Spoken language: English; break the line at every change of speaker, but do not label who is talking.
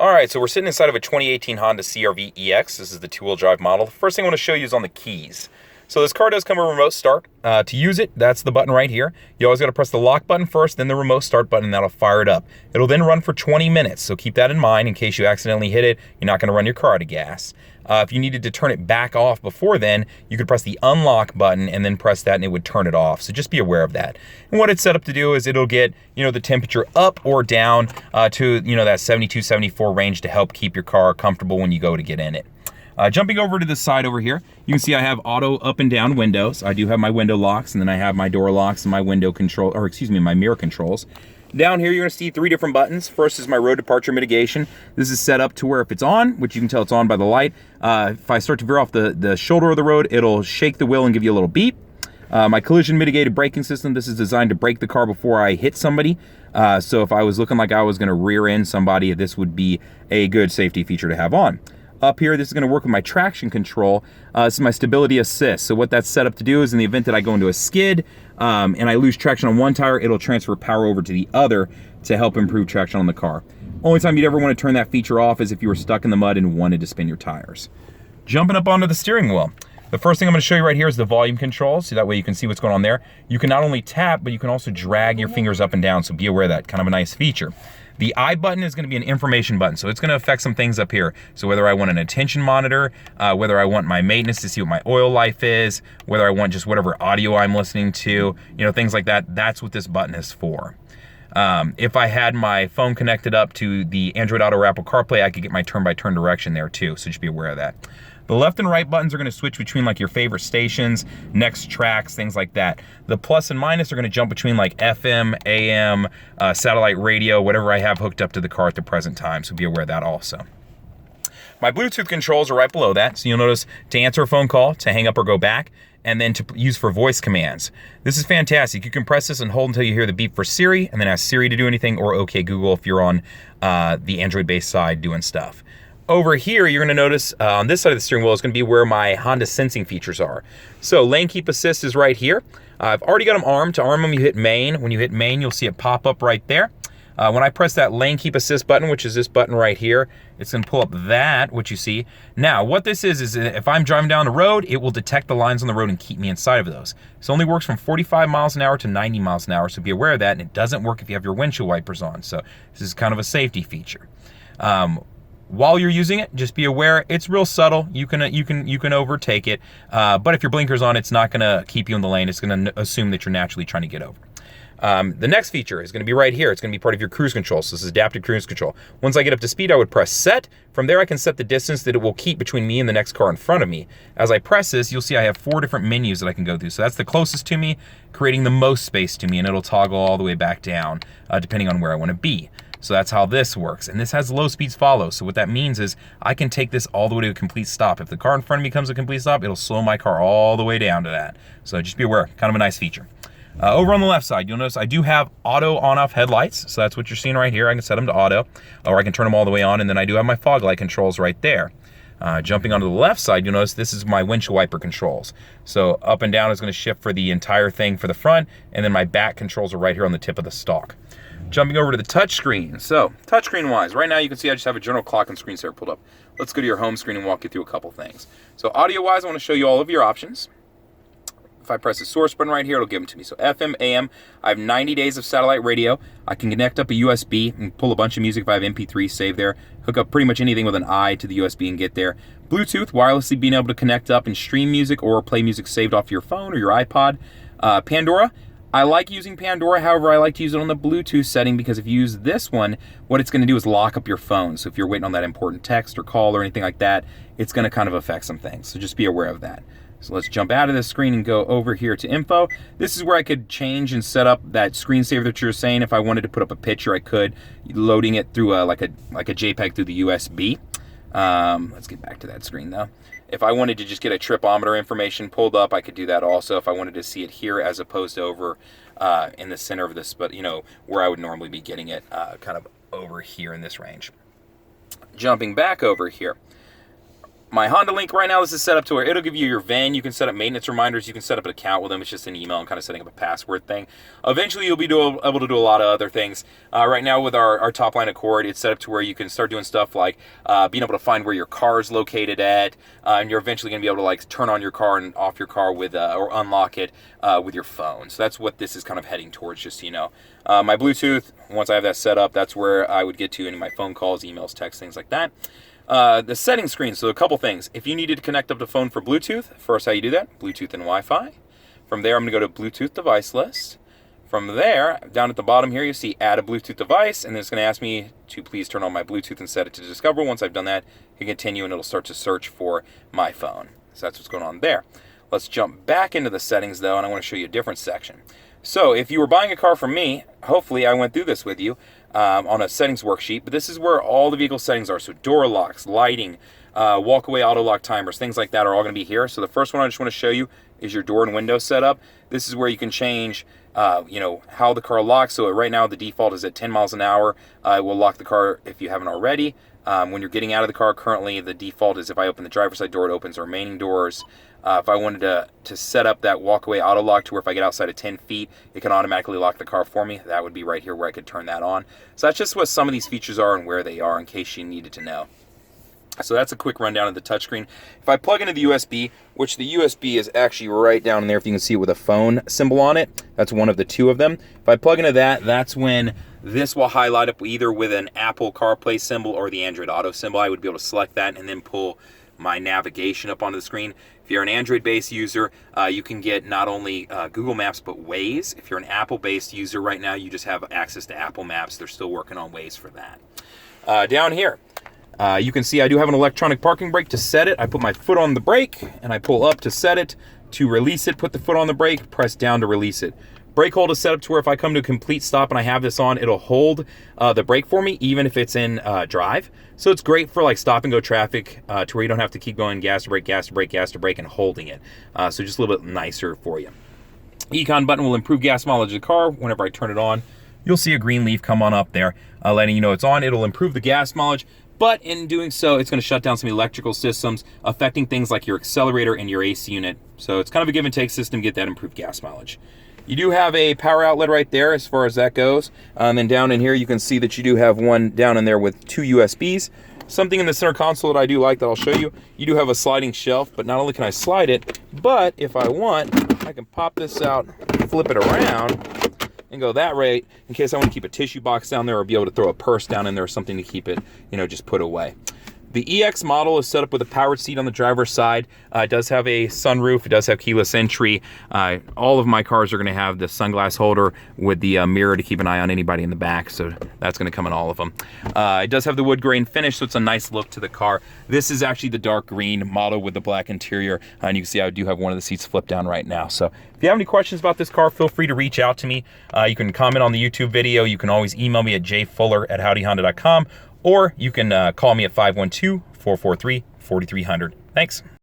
All right, so we're sitting inside of a 2018 Honda CR-V EX. This is the two-wheel drive model. The first thing I want to show you is on the keys. So this car does come with a remote start. To use it, that's the button right here. You always got to press the lock button first, then the remote start button, and that'll fire it up. It'll then run for 20 minutes, so keep that in mind in case you accidentally hit it. You're not going to run your car out of gas. If you needed to turn it back off before then, you could press the unlock button and then press that and it would turn it off. So just be aware of that. And what it's set up to do is it'll get, the temperature up or down to, that 72, 74 range to help keep your car comfortable when you go to get in it. Jumping over to the side over here, you can see I have auto up and down windows. I do have my window locks, and then I have my door locks and my window control, my mirror controls. Down here, you're gonna see three different buttons. First is my road departure mitigation. This is set up to where if it's on, which you can tell it's on by the light, if I start to veer off the shoulder of the road, it'll shake the wheel and give you a little beep. My collision mitigated braking system, this is designed to brake the car before I hit somebody. So if I was looking like I was gonna rear end somebody, this would be a good safety feature to have on. Up here, this is gonna work with my traction control. This is my stability assist. So what that's set up to do is in the event that I go into a skid and I lose traction on one tire, it'll transfer power over to the other to help improve traction on the car. Only time you'd ever wanna turn that feature off is if you were stuck in the mud and wanted to spin your tires. Jumping up onto the steering wheel. The first thing I'm gonna show you right here is the volume control, so that way you can see what's going on there. You can not only tap, but you can also drag your fingers up and down, so be aware of that, kind of a nice feature. The I button is gonna be an information button, so it's gonna affect some things up here. So whether I want an attention monitor, whether I want my maintenance to see what my oil life is, whether I want just whatever audio I'm listening to, things like that, that's what this button is for. If I had my phone connected up to the Android Auto or Apple CarPlay, I could get my turn-by-turn direction there too, so just be aware of that. The left and right buttons are gonna switch between like your favorite stations, next tracks, things like that. The plus and minus are gonna jump between like FM, AM, satellite radio, whatever I have hooked up to the car at the present time, so be aware of that also. My Bluetooth controls are right below that, so you'll notice to answer a phone call, to hang up or go back, and then to use for voice commands. This is fantastic. You can press this and hold until you hear the beep for Siri, and then ask Siri to do anything, or OK Google if you're on the Android-based side doing stuff. Over here, you're gonna notice on this side of the steering wheel is gonna be where my Honda sensing features are. So lane keep assist is right here. I've already got them armed. To arm them, you hit main. When you hit main, you'll see it pop up right there. When I press that lane keep assist button, which is this button right here, it's gonna pull up that, what you see. Now, what this is if I'm driving down the road, it will detect the lines on the road and keep me inside of those. This only works from 45 miles an hour to 90 miles an hour, so be aware of that, and it doesn't work if you have your windshield wipers on. So this is kind of a safety feature. While you're using it, just be aware it's real subtle. You can overtake it, but if your blinker's on, it's not gonna keep you in the lane. It's gonna assume that you're naturally trying to get over. The next feature is gonna be right here. It's gonna be part of your cruise control. So this is adaptive cruise control. Once I get up to speed, I would press set. From there, I can set the distance that it will keep between me and the next car in front of me. As I press this, you'll see I have 4 different menus that I can go through. So that's the closest to me, creating the most space to me, and it'll toggle all the way back down, depending on where I wanna be. So that's how this works. And this has low speeds follow. So what that means is I can take this all the way to a complete stop. If the car in front of me comes to a complete stop, it'll slow my car all the way down to that. So just be aware, kind of a nice feature. Over on the left side, you'll notice I do have auto on-off headlights. So that's what you're seeing right here. I can set them to auto, or I can turn them all the way on. And then I do have my fog light controls right there. Jumping onto the left side, you'll notice this is my windshield wiper controls. So up and down is gonna shift for the entire thing for the front, and then my back controls are right here on the tip of the stalk. Jumping over to the touchscreen. So, touchscreen wise, right now you can see I just have a general clock and screensaver pulled up. Let's go to your home screen and walk you through a couple things. So audio wise, I want to show you all of your options. If I press the source button right here, it'll give them to me. So FM, AM, I have 90 days of satellite radio. I can connect up a USB and pull a bunch of music if I have MP3 saved there. Hook up pretty much anything with an I to the USB and get there. Bluetooth, wirelessly being able to connect up and stream music or play music saved off your phone or your iPod. Pandora, I like using Pandora, however, I like to use it on the Bluetooth setting because if you use this one, what it's gonna do is lock up your phone. So if you're waiting on that important text or call or anything like that, it's gonna kind of affect some things. So just be aware of that. So let's jump out of this screen and go over here to info. This is where I could change and set up that screensaver that you're saying. If I wanted to put up a picture, I could, loading it through like a JPEG through the USB. Let's get back to that screen though. If I wanted to just get a tripometer information pulled up, I could do that also if I wanted to see it here as opposed to over in the center of this, but where I would normally be getting it kind of over here in this range. Jumping back over here. my Honda Link right now, this is set up to where it'll give you your VIN. You can set up maintenance reminders. You can set up an account with them. It's just an email and kind of setting up a password thing. Eventually, you'll be able to do a lot of other things. Right now, with our top line Accord, it's set up to where you can start doing stuff like being able to find where your car is located at, and you're eventually going to be able to like turn on your car and off your car with or unlock it with your phone. So that's what this is kind of heading towards, just so you know. My Bluetooth, once I have that set up, that's where I would get to any of my phone calls, emails, texts, things like that. The settings screen, so a couple things. If you needed to connect up the phone for Bluetooth, first how you do that, Bluetooth and Wi-Fi. From there, I'm going to go to Bluetooth device list. From there, down at the bottom here, you see add a Bluetooth device, and then it's going to ask me to please turn on my Bluetooth and set it to Discover. Once I've done that, you can continue, and it'll start to search for my phone. So that's what's going on there. Let's jump back into the settings, though, and I want to show you a different section. So if you were buying a car from me, hopefully I went through this with you on a settings worksheet, but this is where all the vehicle settings are. So door locks, lighting, walk-away auto lock timers, things like that are all going to be here. So the first one I just want to show you is your door and window setup. This is where you can change how the car locks. So right now the default is at 10 miles an hour. It will lock the car if you haven't already. When you're getting out of the car, currently the default is if I open the driver's side door, it opens the remaining doors. If I wanted to set up that walk-away auto lock to where if I get outside of 10 feet, it can automatically lock the car for me, that would be right here where I could turn that on. So that's just what some of these features are and where they are in case you needed to know. So that's a quick rundown of the touchscreen. If I plug into the USB, which the USB is actually right down in there, if you can see with a phone symbol on it, that's one of the two of them. If I plug into that, that's when this will highlight up either with an Apple CarPlay symbol or the Android Auto symbol. I would be able to select that and then pull my navigation up onto the screen. If you're an Android-based user, you can get not only Google Maps, but Waze. If you're an Apple-based user right now, you just have access to Apple Maps. They're still working on Waze for that. Down here, you can see I do have an electronic parking brake. To set it, I put my foot on the brake, and I pull up to set it. To release it, put the foot on the brake, press down to release it. Brake hold is set up to where if I come to a complete stop and I have this on, it'll hold the brake for me, even if it's in drive. So it's great for like stop and go traffic to where you don't have to keep going gas to brake, gas to brake, gas to brake, and holding it. So just a little bit nicer for you. Econ button will improve gas mileage of the car. Whenever I turn it on, you'll see a green leaf come on up there, letting you know it's on. It'll improve the gas mileage. But in doing so, it's going to shut down some electrical systems, affecting things like your accelerator and your AC unit. So it's kind of a give and take system to get that improved gas mileage. You do have a power outlet right there as far as that goes. And then down in here, you can see that you do have one down in there with two USBs. Something in the center console that I do like that I'll show you. You do have a sliding shelf, but not only can I slide it, but if I want, I can pop this out, flip it around, and go that way in case I want to keep a tissue box down there or be able to throw a purse down in there or something to keep it, just put away. The EX model is set up with a powered seat on the driver's side. It does have a sunroof. It does have keyless entry. All of my cars are going to have the sunglass holder with the mirror to keep an eye on anybody in the back. So that's going to come in all of them. It does have the wood grain finish, so it's a nice look to the car. This is actually the dark green model with the black interior. And you can see I do have one of the seats flipped down right now. So if you have any questions about this car, feel free to reach out to me. You can comment on the YouTube video. You can always email me at jfuller@howdyhonda.com. Or you can call me at 512-443-4300. Thanks.